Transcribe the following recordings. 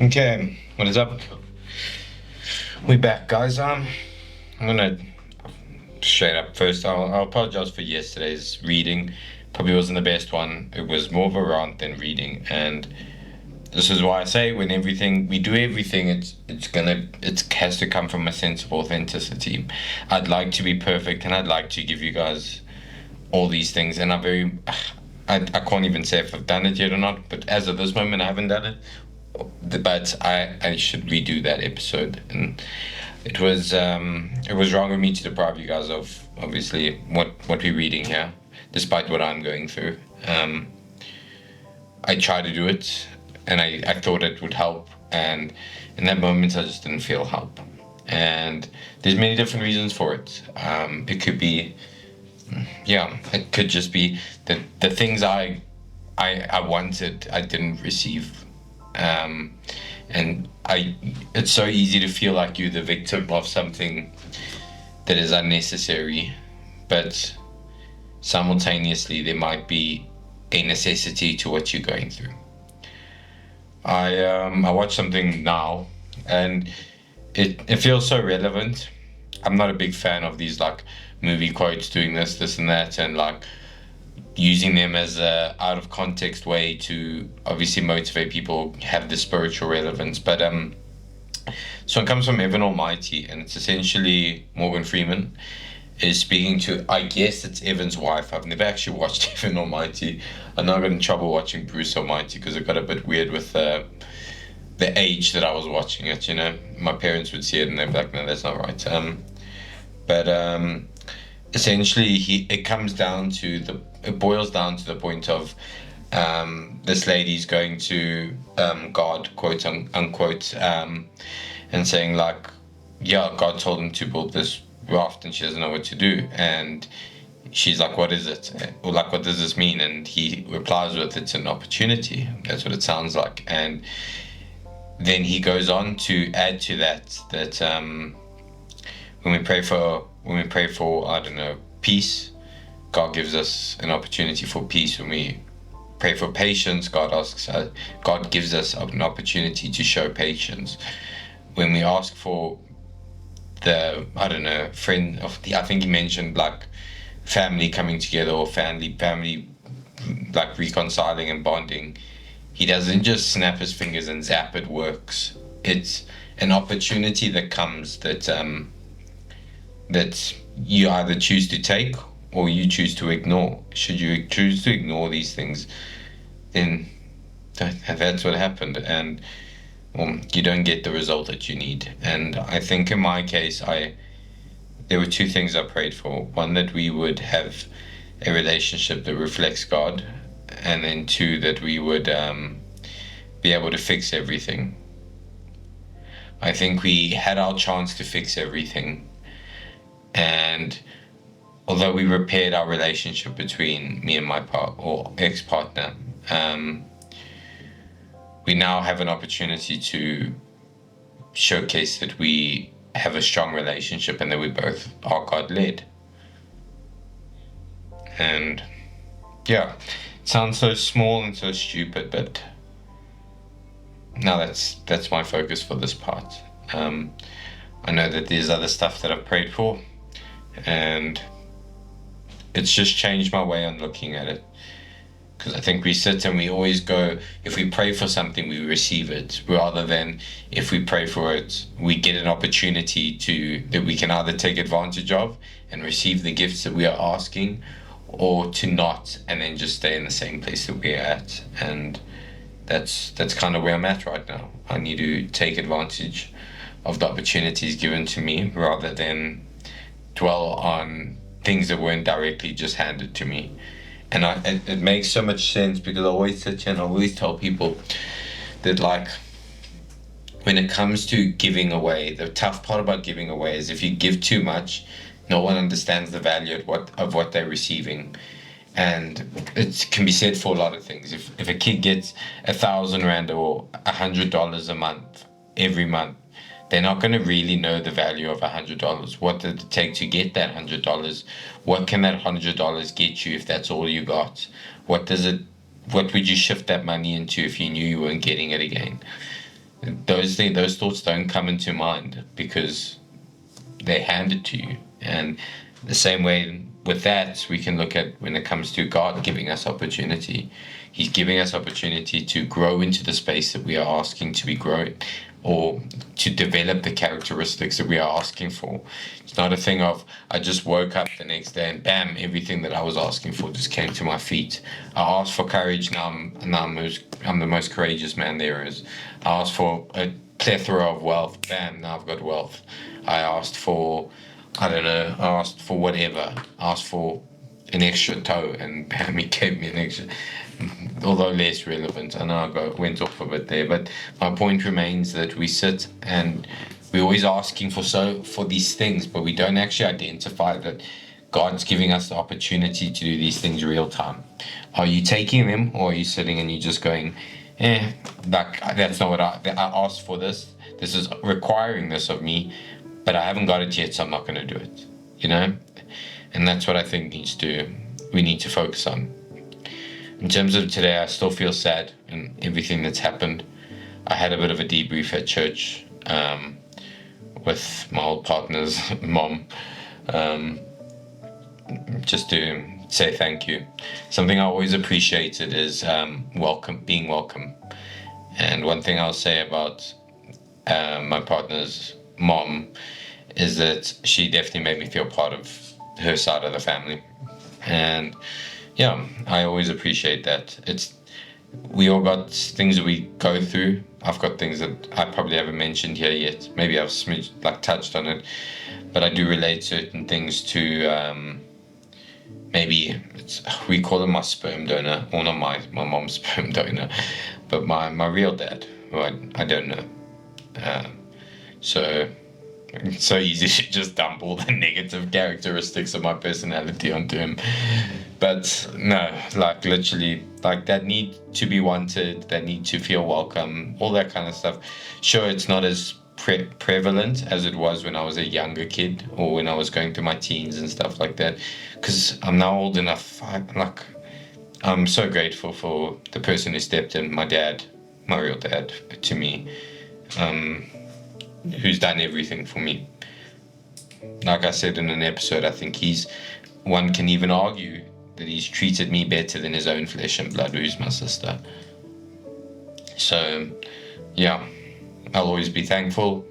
Okay, what is up? We back, guys. I'm gonna straight up first. I'll apologize for yesterday's reading. Probably wasn't the best one. It was more of a rant than reading, and this is why I say when everything we do everything, it has to come from a sense of authenticity. I'd like to be perfect, and I'd like to give you guys all these things, and I can't even say if I've done it yet or not. But as of this moment, I haven't done it. But I should redo that episode, and it was wrong of me to deprive you guys of obviously what we're reading here, despite what I'm going through. I tried to do it, and I thought it would help, and in that moment I just didn't feel help, and there's many different reasons for it. It could be, yeah, it could just be that the things I wanted I didn't receive, um, and it's so easy to feel like you're the victim of something that is unnecessary, but simultaneously there might be a necessity to what you're going through. I watched something now, and it feels so relevant. I'm not a big fan of these like movie quotes doing this and that, and like using them as a out of context way to obviously motivate people have the spiritual relevance. But so it comes from Evan Almighty, and it's essentially Morgan Freeman is speaking to, I guess it's Evan's wife. I've never actually watched Evan Almighty. I know I got in trouble watching Bruce Almighty because it got a bit weird with the age that I was watching it. You know, my parents would see it and they'd be like, "No, that's not right." But essentially, it comes down to it boils down to the point of this lady's going to God, quote unquote, and saying like, yeah, God told him to build this raft and she doesn't know what to do. And she's like, what is it? Or like, what does this mean? And he replies with, it's an opportunity. That's what it sounds like. And then he goes on to add to that when we pray for I don't know, peace, God gives us an opportunity for peace. When we pray for patience, God gives us an opportunity to show patience. When we ask for the, I don't know, friend of the, I think he mentioned like family coming together, or family like reconciling and bonding, he doesn't just snap his fingers and zap, it works. It's an opportunity that comes that you either choose to take or you choose to ignore. Should you choose to ignore these things, then that's what happened, and you don't get the result that you need. And I think in my case, there were two things I prayed for. One, that we would have a relationship that reflects God, and then two, that we would be able to fix everything. I think we had our chance to fix everything, and although we repaired our relationship between me and my ex-partner, we now have an opportunity to showcase that we have a strong relationship and that we both are God-led. And yeah, it sounds so small and so stupid, but now that's my focus for this part. I know that there's other stuff that I've prayed for, and it's just changed my way on looking at it. Because I think we sit and we always go, if we pray for something, we receive it, rather than if we pray for it, we get an opportunity that we can either take advantage of and receive the gifts that we are asking, or to not, and then just stay in the same place that we're at. And that's kind of where I'm at right now. I need to take advantage of the opportunities given to me, rather than dwell on things that weren't directly just handed to me. And it makes so much sense, because I always sit here and I always tell people that, like, when it comes to giving away, the tough part about giving away is if you give too much, no one understands the value of what they're receiving. And it can be said for a lot of things. If a kid gets 1,000 rand or $100 a month, every month, they're not going to really know the value of $100. What did it take to get that $100? What can that $100 get you if that's all you got? What would you shift that money into if you knew you weren't getting it again? those thoughts don't come into mind because they hand it to you. And the same way with that, we can look at when it comes to God giving us opportunity. He's giving us opportunity to grow into the space that we are asking to be growing, or to develop the characteristics that we are asking for. It's not a thing of I just woke up the next day and bam, everything that I was asking for just came to my feet. I asked for courage, now I'm the most courageous man there is. I asked for a plethora of wealth, bam, now I've got wealth. I asked for, I don't know, I asked for whatever. I asked for an extra toe and bam, he gave me an extra, although less relevant. I know went off a bit there, but my point remains that we sit and we're always asking for these things, but we don't actually identify that God's giving us the opportunity to do these things real time. Are you taking them, or are you sitting and you're just going, like that's not what I asked for this. This is requiring this of me, but I haven't got it yet, so I'm not going to do it. You know, and that's what I think we need to focus on. In terms of today, I still feel sad in everything that's happened. I had a bit of a debrief at church with my old partner's mom, just to say thank you. Something I always appreciated is being welcome. And one thing I'll say about my partner's mom is that she definitely made me feel part of her side of the family. And yeah, I always appreciate that. We all got things that we go through. I've got things that I probably haven't mentioned here yet. Maybe I've touched on it, but I do relate certain things to maybe we call him my sperm donor, or not my mom's sperm donor, but my real dad, who I don't know. So it's so easy to just dump all the negative characteristics of my personality onto him. But no, like literally, like that need to be wanted, that need to feel welcome, all that kind of stuff. Sure, it's not as prevalent as it was when I was a younger kid, or when I was going through my teens and stuff like that, because I'm now old enough. I'm so grateful for the person who stepped in, my dad, my real dad, to me, who's done everything for me. Like I said in an episode, I think one can even argue that he's treated me better than his own flesh and blood, who's my sister. So yeah, I'll always be thankful,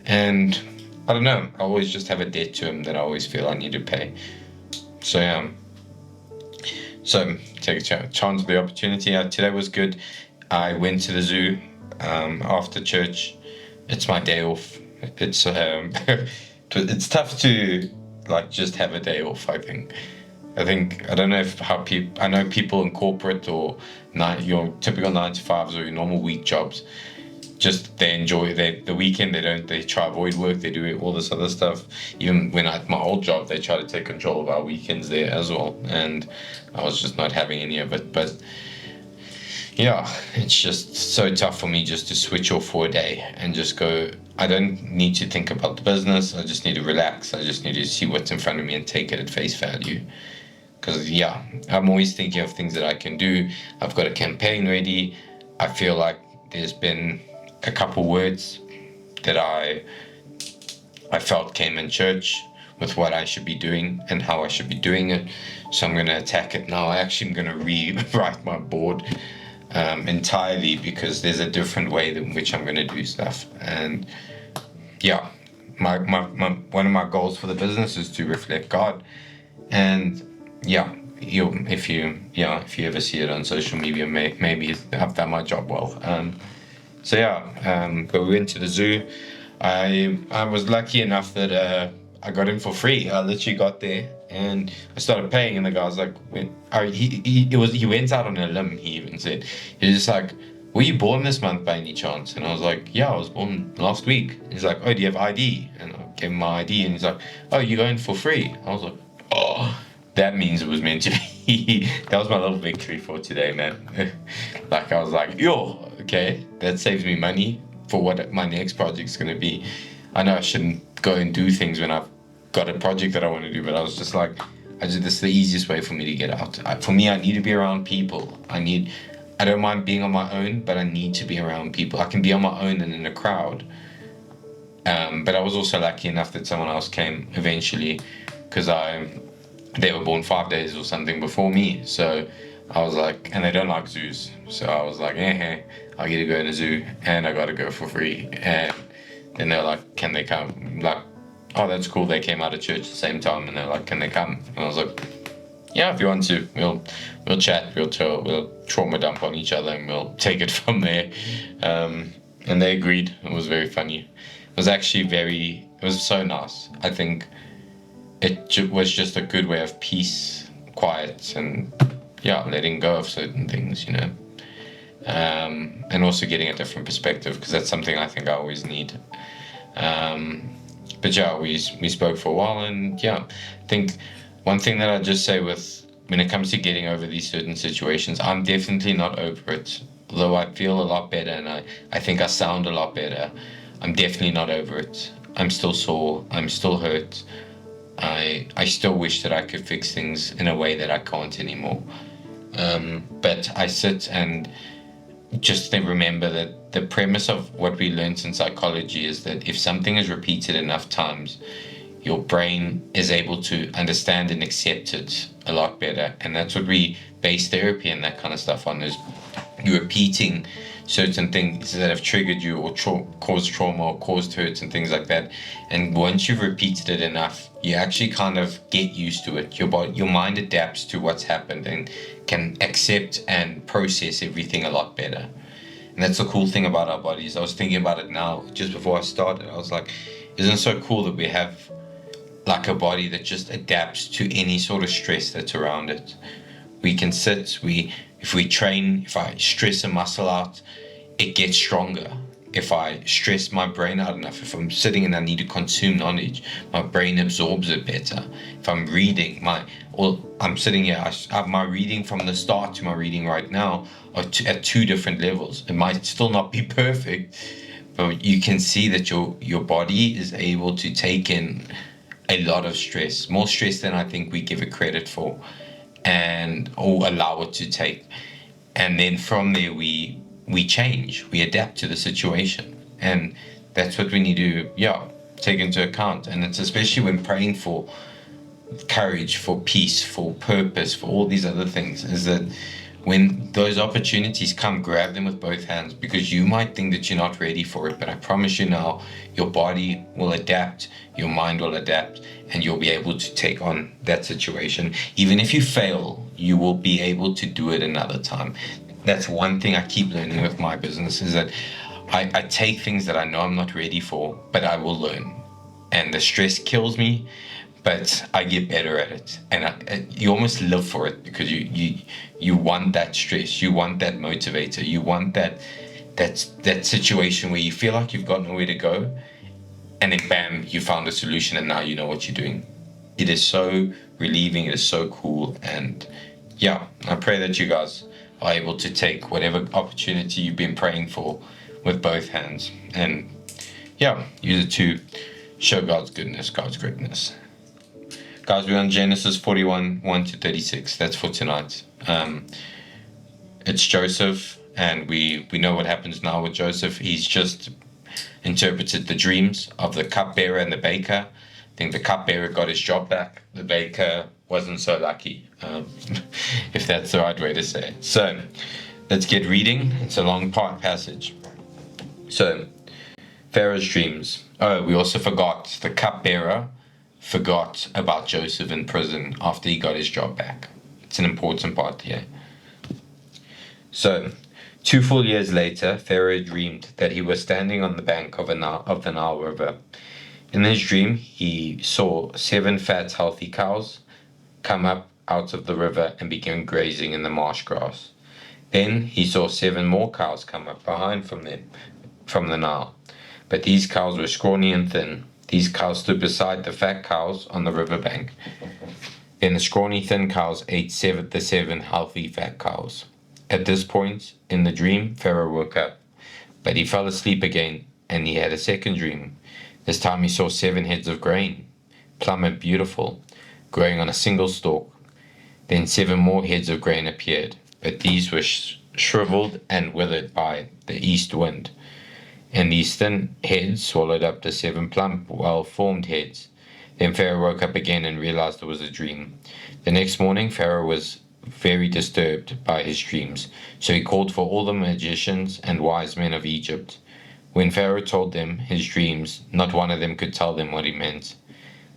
and I don't know, I always just have a debt to him that I always feel I need to pay. So yeah, so take a chance of the opportunity. Today was good. I went to the zoo after church. It's my day off. It's it's tough to like just have a day off. I don't know I know people in corporate or your typical 9 to 5s or your normal week jobs, just they enjoy the weekend. They try avoid work. They do all this other stuff. Even when at my old job, they try to take control of our weekends there as well, and I was just not having any of it. But yeah, it's just so tough for me just to switch off for a day and just go. I don't need to think about the business. I just need to relax. I just need to see what's in front of me and take it at face value. Because yeah, I'm always thinking of things that I can do. I've got a campaign ready. I feel like there's been a couple words that I felt came in church with what I should be doing and how I should be doing it. So I'm going to attack it now. I actually am going to rewrite my board entirely, because there's a different way in which I'm going to do stuff. And yeah, my one of my goals for the business is to reflect God. And yeah, if you ever see it on social media, maybe I've done my job well. So yeah, but we went to the zoo. I was lucky enough that I got in for free. I literally got there and I started paying, and the guy was like, he went out on a limb. He even said, he was just like, "Were you born this month by any chance?" And I was like, "Yeah, I was born last week." And he's like, "Oh, do you have ID?" And I gave him my ID, and he's like, "Oh, you're going for free?" I was like, "Oh, that means it was meant to be." That was my little victory for today, man. Like I was like, "Yo, okay, that saves me money for what my next project's gonna be." I know I shouldn't go and do things when I've got a project that I want to do, but I was just like, this is the easiest way for me to get out. For me, I need to be around people. I need I don't mind being on my own, but I need to be around people. I can be on my own and in a crowd. But I was also lucky enough that someone else came eventually, because they were born 5 days or something before me. So I was like, and they don't like zoos. So I was like, I get to go in a zoo and I got to go for free. And then they're like, can they come? Like, oh, that's cool. They came out of church at the same time, and they're like, can they come? And I was like, yeah, if you want to, we'll chat, we'll trauma dump on each other, and we'll take it from there. And they agreed. It was very funny. It was actually it was so nice. I think it was just a good way of peace, quiet, and yeah, letting go of certain things, and also getting a different perspective, because that's something I think I always need. But yeah, we spoke for a while, and yeah, I think one thing that I just say when it comes to getting over these certain situations, I'm definitely not over it. Although I feel a lot better, and I think I sound a lot better, I'm definitely not over it. I'm still sore. I'm still hurt. I still wish that I could fix things in a way that I can't anymore. But I sit and just then remember that the premise of what we learned in psychology is that if something is repeated enough times, your brain is able to understand and accept it a lot better. And that's what we base therapy and that kind of stuff on, is you repeating certain things that have triggered you or caused trauma or caused hurts and things like that. And once you've repeated it enough, you actually kind of get used to it. Your mind adapts to what's happened and can accept and process everything a lot better. And that's the cool thing about our bodies. I was thinking about it now, just before I started. I was like, isn't it so cool that we have like a body that just adapts to any sort of stress that's around it? We can sit, if we train, if I stress a muscle out, it gets stronger. If I stress my brain out enough, if I'm sitting and I need to consume knowledge, my brain absorbs it better. If I'm reading, I'm sitting here, I have my reading from the start to my reading right now are at two different levels. It might still not be perfect, but you can see that your body is able to take in a lot of stress, more stress than I think we give it credit for, or allow it to take. And then from there we change, we adapt to the situation. And that's what we need to take into account. And it's especially when praying for courage, for peace, for purpose, for all these other things, is that when those opportunities come, grab them with both hands, because you might think that you're not ready for it, but I promise you now, your body will adapt, your mind will adapt, and you'll be able to take on that situation. Even if you fail, you will be able to do it another time. That's one thing I keep learning with my business, is that I take things that I know I'm not ready for, but I will learn. And the stress kills me, but I get better at it, and you almost live for it, because you want that stress, you want that motivator, you want that situation where you feel like you've got nowhere to go, and then bam, you found a solution, and now you know what you're doing. It is so relieving, it is so cool, and yeah, I pray that you guys are able to take whatever opportunity you've been praying for with both hands, and use it to show God's goodness, God's greatness. Guys, we're on Genesis 41, 1-36. That's for tonight. It's Joseph, and we know what happens now with Joseph. He's just interpreted the dreams of the cupbearer and the baker. I think the cupbearer got his job back. The baker wasn't so lucky, if that's the right way to say it. So, let's get reading. It's a long passage. So, Pharaoh's dreams. Oh, we also forgot the cupbearer forgot about Joseph in prison after he got his job back. It's an important part here. So, 2 full years later, Pharaoh dreamed that he was standing on the bank of the Nile River. In his dream, he saw 7 fat, healthy cows come up out of the river and begin grazing in the marsh grass. Then he saw 7 more cows come up behind from the Nile. But these cows were scrawny and thin. These cows stood beside the fat cows on the riverbank. Then the scrawny, thin cows ate the 7 healthy, fat cows. At this point in the dream, Pharaoh woke up, but he fell asleep again, and he had a second dream. This time he saw 7 heads of grain, plump and beautiful, growing on a single stalk. Then 7 more heads of grain appeared, but these were shriveled and withered by the east wind, and these thin heads swallowed up the 7 plump, well-formed heads. Then Pharaoh woke up again and realized it was a dream. The next morning, Pharaoh was very disturbed by his dreams, so he called for all the magicians and wise men of Egypt. When Pharaoh told them his dreams, not one of them could tell them what he meant.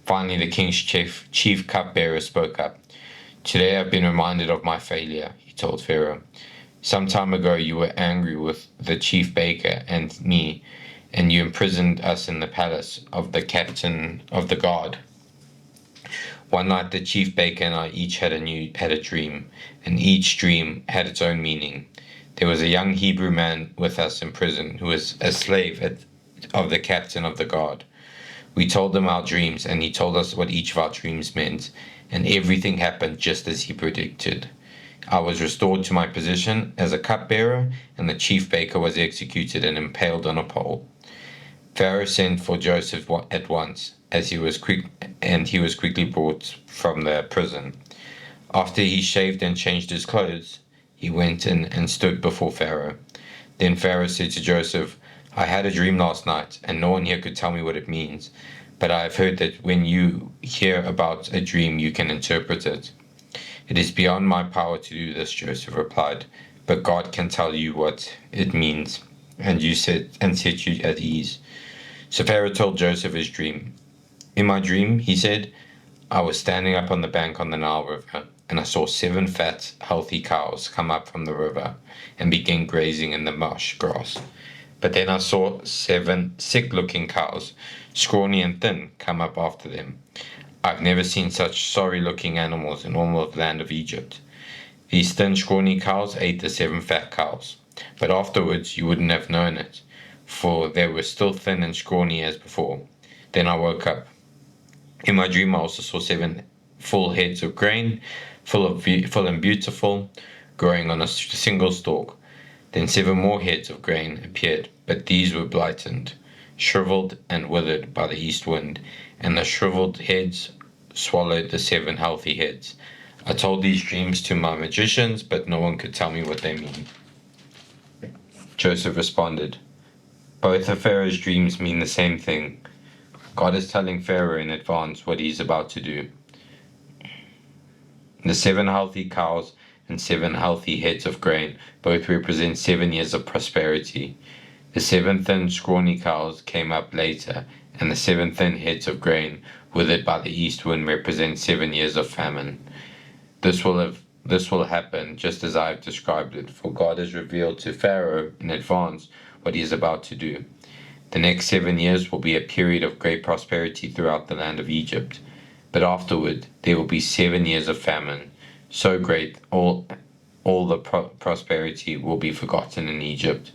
Finally, the king's chief cupbearer spoke up. Today I've been reminded of my failure, he told Pharaoh. Some time ago you were angry with the chief baker and me, and you imprisoned us in the palace of the captain of the guard. One night the chief baker and I each had a dream, and each dream had its own meaning. There was a young Hebrew man with us in prison who was a slave of the captain of the guard. We told him our dreams, and he told us what each of our dreams meant, and everything happened just as he predicted. I was restored to my position as a cupbearer, and the chief baker was executed and impaled on a pole. Pharaoh sent for Joseph at once, he was quickly brought from the prison. After he shaved and changed his clothes, he went in and stood before Pharaoh. Then Pharaoh said to Joseph, I had a dream last night, and no one here could tell me what it means. But I have heard that when you hear about a dream, you can interpret it. It is beyond my power to do this, Joseph replied, but God can tell you what it means, and set you at ease. So Pharaoh told Joseph his dream. In my dream, he said, I was standing up on the bank on the Nile River, and I saw 7 fat, healthy cows come up from the river and begin grazing in the marsh grass. But then I saw 7 sick-looking cows, scrawny and thin, come up after them. I've never seen such sorry-looking animals in all of the land of Egypt. These thin, scrawny cows ate the 7 fat cows, but afterwards you wouldn't have known it, for they were still thin and scrawny as before. Then I woke up. In my dream I also saw 7 full heads of grain, full and beautiful, growing on a single stalk. Then 7 more heads of grain appeared, but these were blighted, shriveled and withered by the east wind, and the shriveled heads swallowed the 7 healthy heads. I told these dreams to my magicians, but no one could tell me what they mean. Joseph responded, both of Pharaoh's dreams mean the same thing. God is telling Pharaoh in advance what he's about to do. The 7 healthy cows and 7 healthy heads of grain both represent 7 years of prosperity. The 7 thin, scrawny cows came up later, and the 7 thin heads of grain, withered by the east wind, represent 7 years of famine. This will happen just as I have described it, for God has revealed to Pharaoh in advance what he is about to do. The next 7 years will be a period of great prosperity throughout the land of Egypt, but afterward there will be 7 years of famine, so great all the prosperity will be forgotten in Egypt.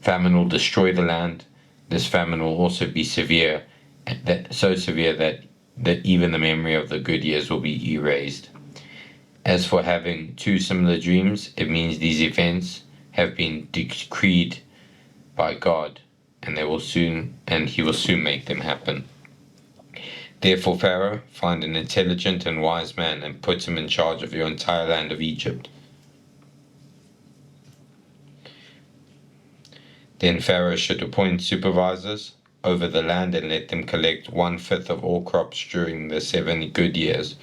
Famine will destroy the land. This famine will also be severe, so severe that even the memory of the good years will be erased. As for having 2 similar dreams, it means these events have been decreed by God, and he will soon make them happen. Therefore, Pharaoh, find an intelligent and wise man and put him in charge of your entire land of Egypt. Then Pharaoh should appoint supervisors over the land and let them collect 1/5 of all crops during the 7 good years.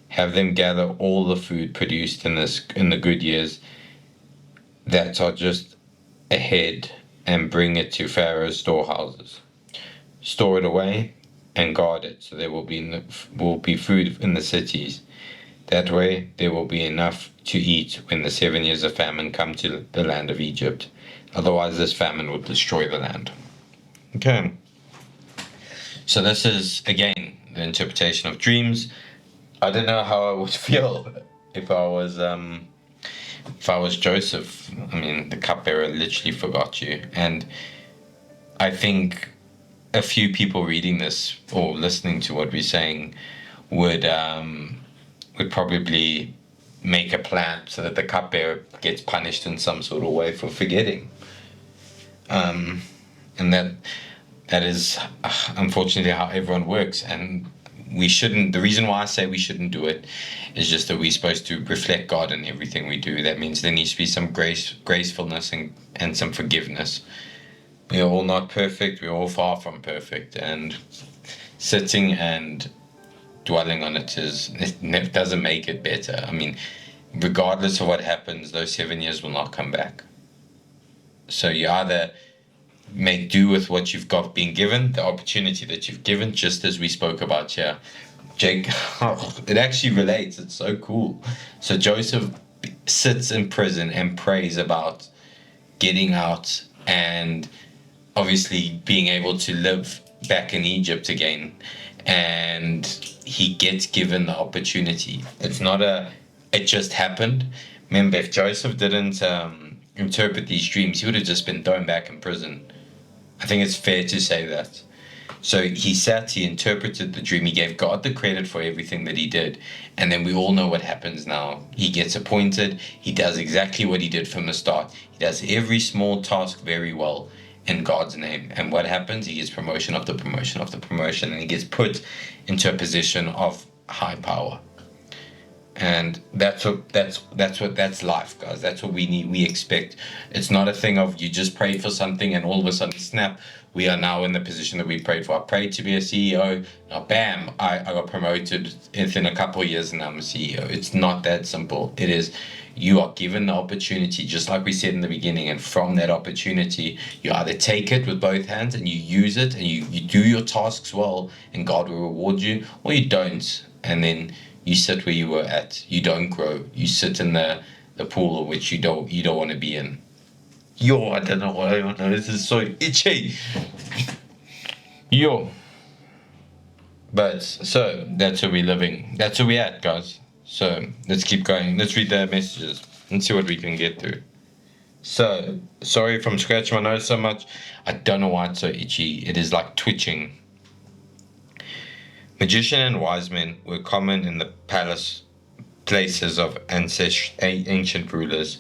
Have them gather all the food produced in the good years that are just ahead and bring it to Pharaoh's storehouses. Store it away and guard it, so there will be food in the cities. That way there will be enough to eat when the 7 years of famine come to the land of Egypt. Otherwise this famine will destroy the land. Okay. So this is, again, the interpretation of dreams. I don't know how I would feel if I was Joseph. I mean, the cupbearer literally forgot you. And I think a few people reading this or listening to what we're saying would probably make a plan so that the cupbearer gets punished in some sort of way for forgetting. And that is unfortunately how everyone works. And we shouldn't. The reason why I say we shouldn't do it is just that we're supposed to reflect God in everything we do. That means there needs to be some gracefulness, and some forgiveness. We are all not perfect. We're all far from perfect, and sitting and dwelling on it doesn't make it better. I mean, regardless of what happens, those 7 years will not come back. So you either make do with what you've got being given, the opportunity that you've given, just as we spoke about here. Jake, it actually relates. It's so cool. So Joseph sits in prison and prays about getting out and obviously being able to live back in Egypt again. And he gets given the opportunity. It's not it just happened. Remember, if Joseph didn't interpret these dreams, he would have just been thrown back in prison. I think it's fair to say that. So he sat, he interpreted the dream, he gave God the credit for everything that he did. And then we all know what happens now. He gets appointed, he does exactly what he did from the start. He does every small task very well in God's name. And what happens? He gets promotion after promotion after promotion, and he gets put into a position of high power. And that's life, guys. That's what we need. We expect. It's not a thing of you just pray for something and all of a sudden snap, we are now in the position that we prayed for. I prayed to be a CEO. Now bam, I got promoted within a couple of years and I'm a CEO. It's not that simple. It is, you are given the opportunity, just like we said in the beginning, and from that opportunity you either take it with both hands and you use it and you do your tasks well and God will reward you, or you don't, and then you sit where you were at. You don't grow. You sit in the pool of which you don't want to be in. Yo, I don't know what I want to know. This is so itchy. Yo. But so that's where we're living. That's where we're at, guys. So let's keep going. Let's read the messages and see what we can get through. So sorry if I'm scratching my nose so much. I don't know why it's so itchy. It is like twitching. Magician and wise men were common in the places of ancient rulers.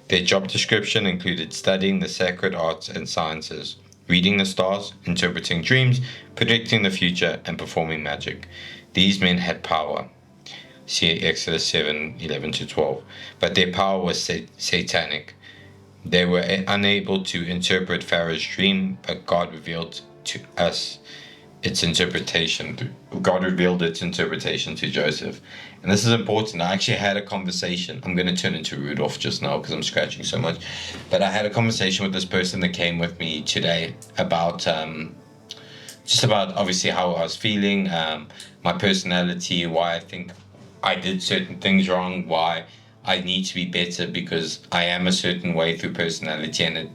Their job description included studying the sacred arts and sciences, reading the stars, interpreting dreams, predicting the future, and performing magic. These men had power. See Exodus 7:11-12. But their power was satanic. They were unable to interpret Pharaoh's dream, but God revealed to us its interpretation. God revealed its interpretation to Joseph. And this is important. I actually had a conversation. I'm going to turn into Rudolph just now because I'm scratching so much. But I had a conversation with this person that came with me today about just about obviously how I was feeling, my personality, why I think I did certain things wrong, why I need to be better because I am a certain way through personality, and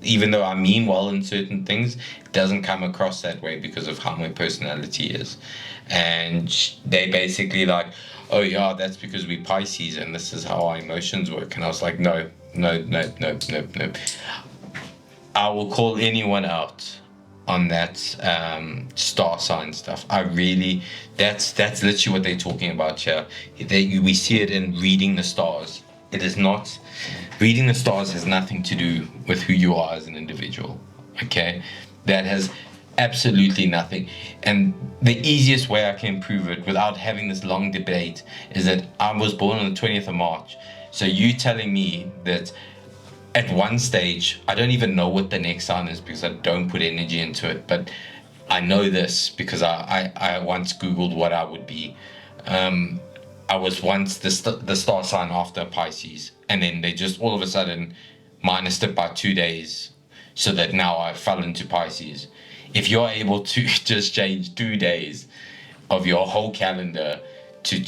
even though I mean well in certain things, it doesn't come across that way because of how my personality is. And they basically like, oh yeah, that's because we Pisces and this is how our emotions work. And I was like, no. I will call anyone out on that star sign stuff. That's literally what they're talking about here. We see it in reading the stars. It is not, reading the stars has nothing to do with who you are as an individual. Okay, that has absolutely nothing. And the easiest way I can prove it without having this long debate is that I was born on the 20th of March. So you telling me that at one stage, I don't even know what the next sign is because I don't put energy into it, but I know this because I once Googled what I would be. I was once the star sign after Pisces, and then they just all of a sudden minused it by 2 days, so that now I fell into Pisces. If you're able to just change 2 days of your whole calendar to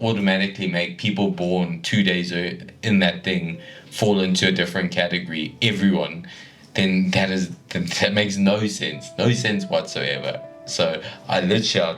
automatically make people born 2 days in that thing fall into a different category, everyone, then that makes no sense whatsoever. So I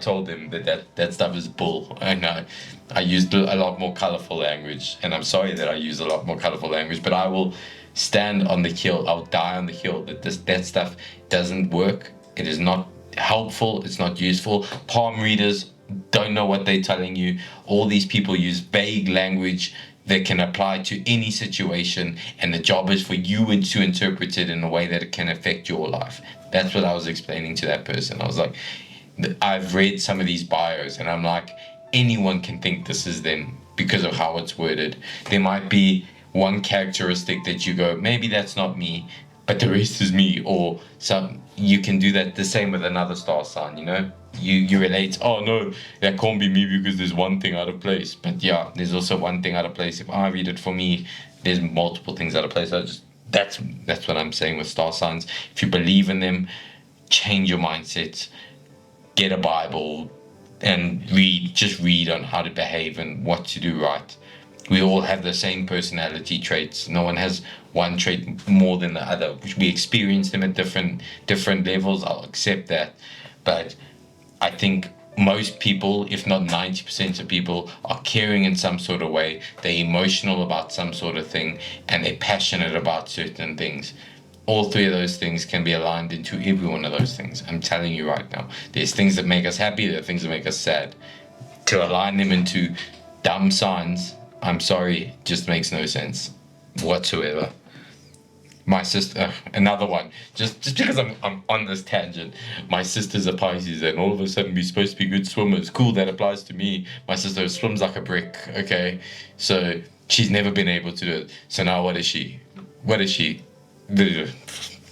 told them that stuff is bull. I know I used a lot more colorful language, and I'm sorry that I use a lot more colorful language, but I will stand on the hill. I'll die on the hill that stuff doesn't work. It is not helpful. It's not useful. Palm readers don't know what they're telling you. All these people use vague language that can apply to any situation, and the job is for you to interpret it in a way that it can affect your life. That's what I was explaining to that person. I was like, I've read some of these bios and I'm like, anyone can think this is them because of how it's worded. There might be one characteristic that you go, maybe that's not me, but the rest is me. Or some, you can do that the same with another star sign, you know? You relate, oh no, that can't be me because there's one thing out of place. But yeah, there's also one thing out of place. If I read it for me, there's multiple things out of place. I just that's what I'm saying with star signs. If you believe in them, change your mindset, get a Bible, and read on how to behave and what to do right. We all have the same personality traits. No one has one trait more than the other. We experience them at different levels. I'll accept that, but I think most people, if not 90% of people, are caring in some sort of way. They're emotional about some sort of thing, and they're passionate about certain things. All three of those things can be aligned into every one of those things. I'm telling you right now. There's things that make us happy, there are things that make us sad. To align them into dumb signs, I'm sorry, just makes no sense whatsoever. My sister, another one. Just because I'm on this tangent, my sister's a Pisces, and all of a sudden we're supposed to be good swimmers. Cool, that applies to me. My sister swims like a brick. Okay, so she's never been able to do it. So now what is she? What is she?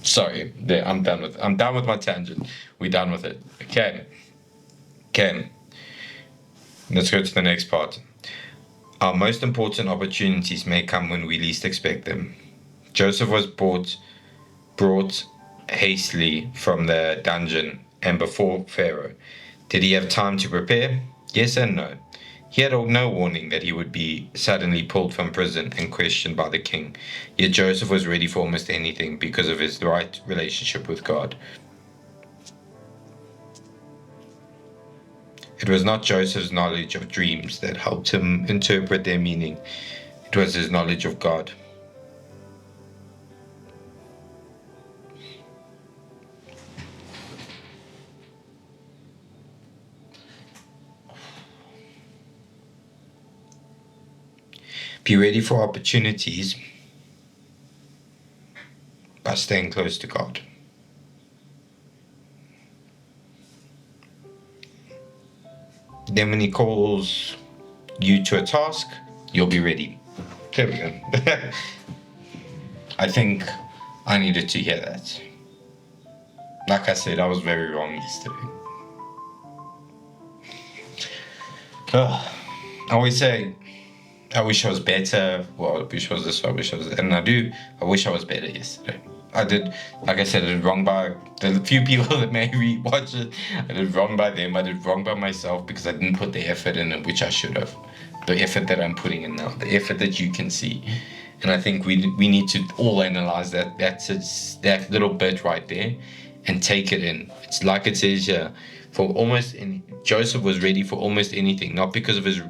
Sorry, there. I'm done with my tangent. We're done with it. Okay. Okay. Let's go to the next part. Our most important opportunities may come when we least expect them. Joseph was brought hastily from the dungeon and before Pharaoh. Did he have time to prepare? Yes and no. He had no warning that he would be suddenly pulled from prison and questioned by the king. Yet Joseph was ready for almost anything because of his right relationship with God. It was not Joseph's knowledge of dreams that helped him interpret their meaning. It was his knowledge of God. Be ready for opportunities by staying close to God. Then when he calls you to a task, you'll be ready. There we go. I think I needed to hear that. Like I said, I was very wrong yesterday. I always say, I wish I was better. Well, I wish I was this, I wish I was that. And I wish I was better yesterday. I did, like I said, I did wrong by the few people that may rewatch it. I did wrong by them. I did wrong by myself because I didn't put the effort in it, which I should have. The effort that I'm putting in now, the effort that you can see. And I think we need to all analyze that little bit right there and take it in. It's like it says here, Joseph was ready for almost anything, not because of his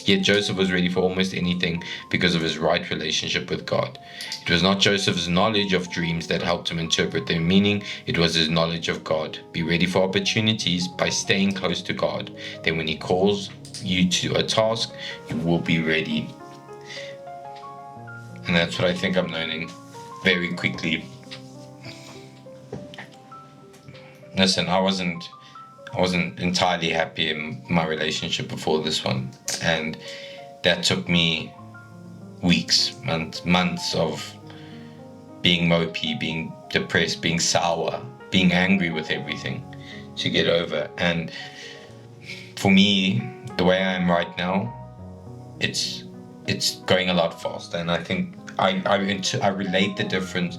Yet Joseph was ready for almost anything because of his right relationship with God. It was not Joseph's knowledge of dreams that helped him interpret their meaning, it was his knowledge of God. Be ready for opportunities by staying close to God. Then when he calls you to a task, you will be ready. And that's what I think I'm learning very quickly. Listen, I wasn't entirely happy in my relationship before this one, and that took me weeks, months of being mopey, being depressed, being sour, being angry with everything to get over. And for me, the way I am right now, it's going a lot faster, and I think I relate the difference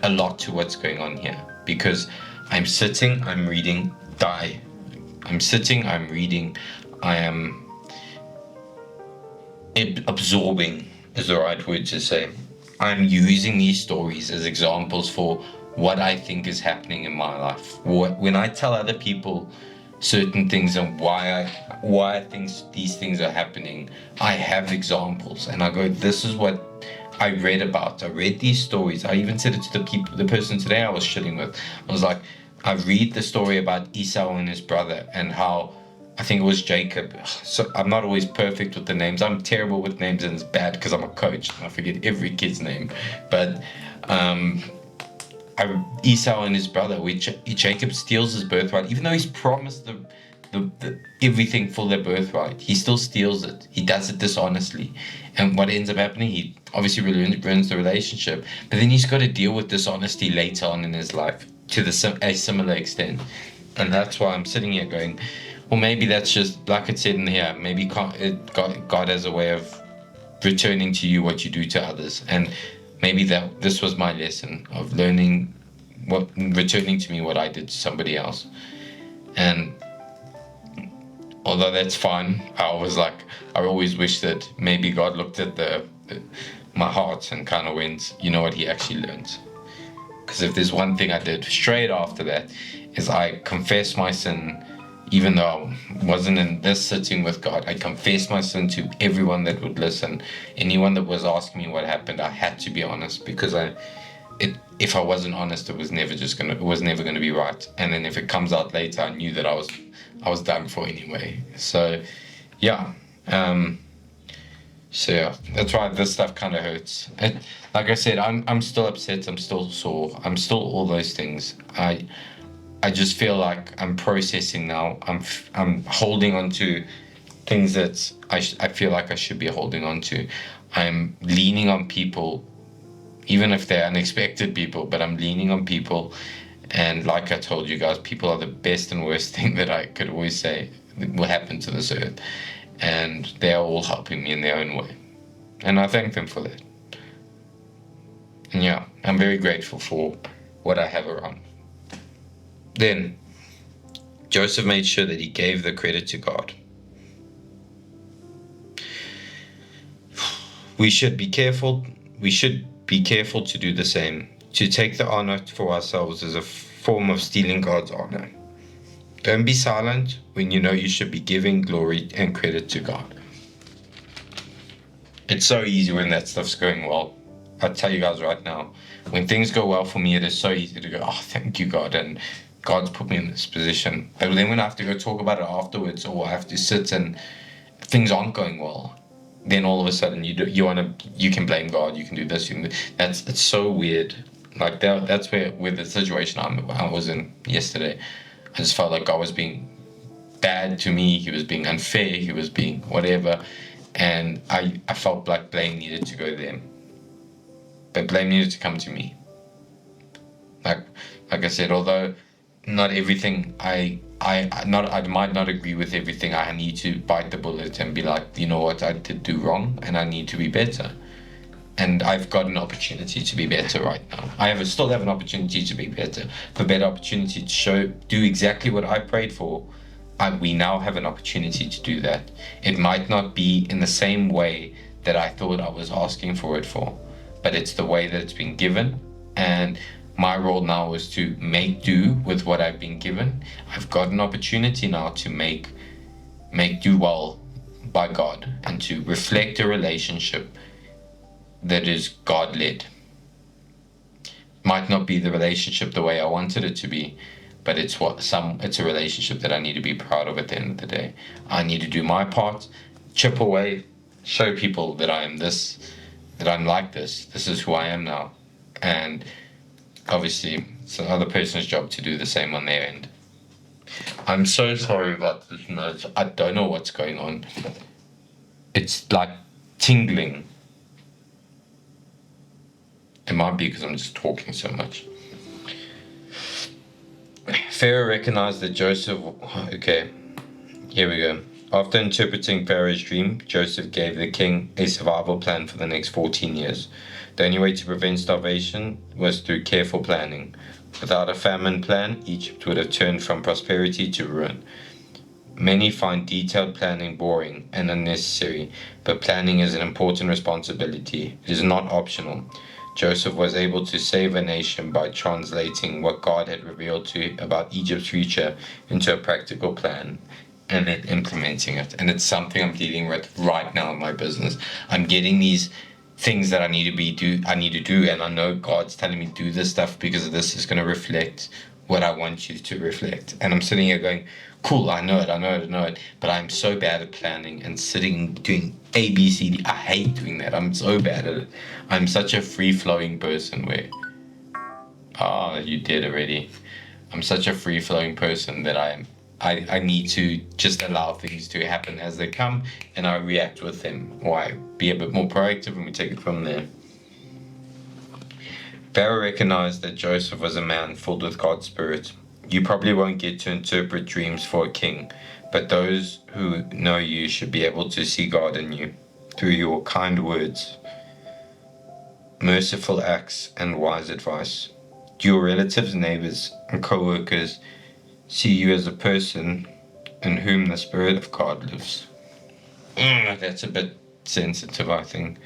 a lot to what's going on here, because I'm sitting, I'm reading, I'm sitting, I'm reading, I am absorbing is the right word to say. I'm using these stories as examples for what I think is happening in my life. When I tell other people certain things and why I think these things are happening, I have examples, and I go, this is what I read about. I read these stories. I even said it to the person today I was chilling with. I was like, I read the story about Esau and his brother, and how I think it was Jacob. So I'm not always perfect with the names. I'm terrible with names, and it's bad because I'm a coach and I forget every kid's name. But Esau and his brother, which Jacob steals his birthright, even though he's promised the everything for their birthright. He still steals it. He does it dishonestly, and what ends up happening, he obviously ruins the relationship. But then he's got to deal with dishonesty later on in his life to a similar extent, and that's why I'm sitting here going, well, maybe that's just like it said in here. Maybe God has a way of returning to you what you do to others, and maybe this was my lesson of learning returning to me what I did to somebody else. And although that's fine, I always wish that maybe God looked at my heart and kind of went, you know what, he actually learns. Because if there's one thing I did straight after that, is I confessed my sin. Even though I wasn't in this sitting with God, I confessed my sin to everyone that would listen. Anyone that was asking me what happened, I had to be honest, because if I wasn't honest, it was never gonna be right. And then if it comes out later, I knew that I was done for anyway. So yeah. So yeah, that's why this stuff kind of hurts. Like I said, I'm still upset. I'm still sore. I'm still all those things. I just feel like I'm processing now. I'm holding on to things that I feel like I should be holding on to. I'm leaning on people, even if they're unexpected people, but I'm leaning on people. And like I told you guys, people are the best and worst thing that I could always say will happen to this earth. And they're all helping me in their own way. And I thank them for that. And yeah, I'm very grateful for what I have around. Then Joseph made sure that he gave the credit to God. We should be careful to do the same. To take the honor for ourselves is a form of stealing God's honor. Don't be silent when you know you should be giving glory and credit to God. It's so easy when that stuff's going well. I'll tell you guys right now, when things go well for me, it is so easy to go, oh, thank you, God, and God's put me in this position. But then when I have to go talk about it afterwards, or I have to sit and things aren't going well, then all of a sudden you can blame God, you can do this, it's so weird. Like that's where with the situation I was in yesterday, I just felt like God was being bad to me. He was being unfair. He was being whatever, and I felt like blame needed to go to them, but blame needed to come to me. Like I said, although not everything I might not agree with everything, I need to bite the bullet and be like, you know what, I did do wrong and I need to be better. And I've got an opportunity to be better right now. Still have an opportunity to be better, for better opportunity to do exactly what I prayed for. We now have an opportunity to do that. It might not be in the same way that I thought I was asking for it for, but it's the way that it's been given. And my role now is to make do with what I've been given. I've got an opportunity now to make do well by God and to reflect a relationship that is God-led. Might not be the relationship the way I wanted it to be, but it's a relationship that I need to be proud of at the end of the day. I need to do my part, chip away, show people that I'm like this. This is who I am now. And obviously, it's another person's job to do the same on their end. I'm so sorry about this noise. I don't know what's going on. It's like tingling. It might be because I'm just talking so much. Pharaoh recognized that Joseph... Okay, here we go. After interpreting Pharaoh's dream, Joseph gave the king a survival plan for the next 14 years. The only way to prevent starvation was through careful planning. Without a famine plan, Egypt would have turned from prosperity to ruin. Many find detailed planning boring and unnecessary, but planning is an important responsibility. It is not optional. Joseph was able to save a nation by translating what God had revealed about Egypt's future into a practical plan and then implementing it. And it's something I'm dealing with right now in my business. I'm getting these things that I need to do, and I know God's telling me to do this stuff because this is going to reflect what I want you to reflect. And I'm sitting here going, cool, I know it, but I'm so bad at planning and sitting doing A, B, C, D. I hate doing that. I'm so bad at it. I'm such a free-flowing person where Oh, you did already. I'm such a free flowing person that I need to just allow things to happen as they come, and I react with them. Or I be a bit more proactive and we take it from there. Pharaoh recognized that Joseph was a man filled with God's Spirit. You probably won't get to interpret dreams for a king, but those who know you should be able to see God in you through your kind words, merciful acts, and wise advice. Do your relatives, neighbors, and co workers see you as a person in whom the Spirit of God lives? That's a bit sensitive, I think.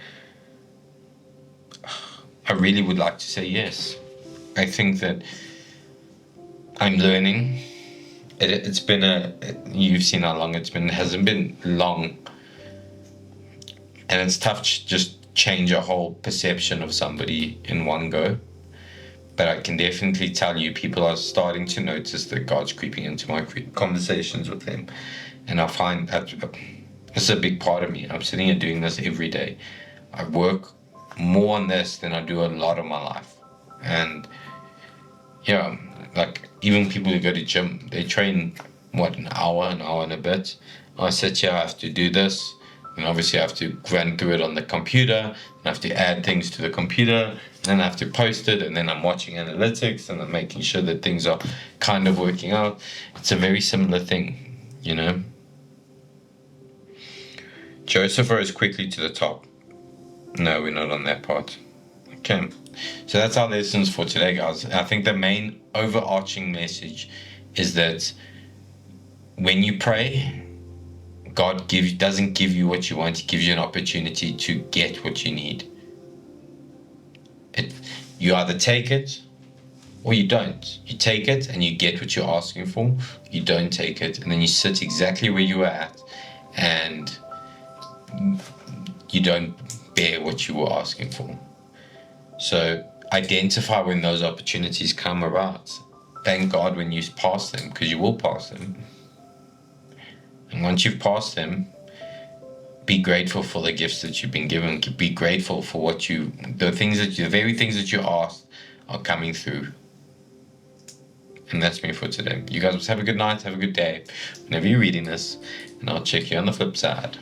I really would like to say yes. I think that I'm learning. It's been you've seen how long it's been. It hasn't been long. And it's tough to just change a whole perception of somebody in one go. But I can definitely tell you, people are starting to notice that God's creeping into my conversations with them. And I find that it's a big part of me. I'm sitting here doing this every day. I work more on this than I do a lot of my life. And yeah, like even people who go to gym, they train, what, an hour and a bit. I sit here, I have to do this. And obviously I have to run through it on the computer. And I have to add things to the computer. And I have to post it. And then I'm watching analytics and I'm making sure that things are kind of working out. It's a very similar thing, you know. Joseph rose quickly to the top. No, we're not on that part. Okay. So that's our lessons for today, guys. I think the main overarching message is that when you pray, God doesn't give you what you want. He gives you an opportunity to get what you need. You either take it or you don't. You take it and you get what you're asking for. You don't take it and then you sit exactly where you were at and you don't bear what you were asking for. So identify when those opportunities come about. Thank God when you pass them, because you will pass them. And once you've passed them, be grateful for the gifts that you've been given. Be grateful for the very things that you asked are coming through. And that's me for today. You guys have a good night, have a good day, whenever you're reading this, and I'll check you on the flip side.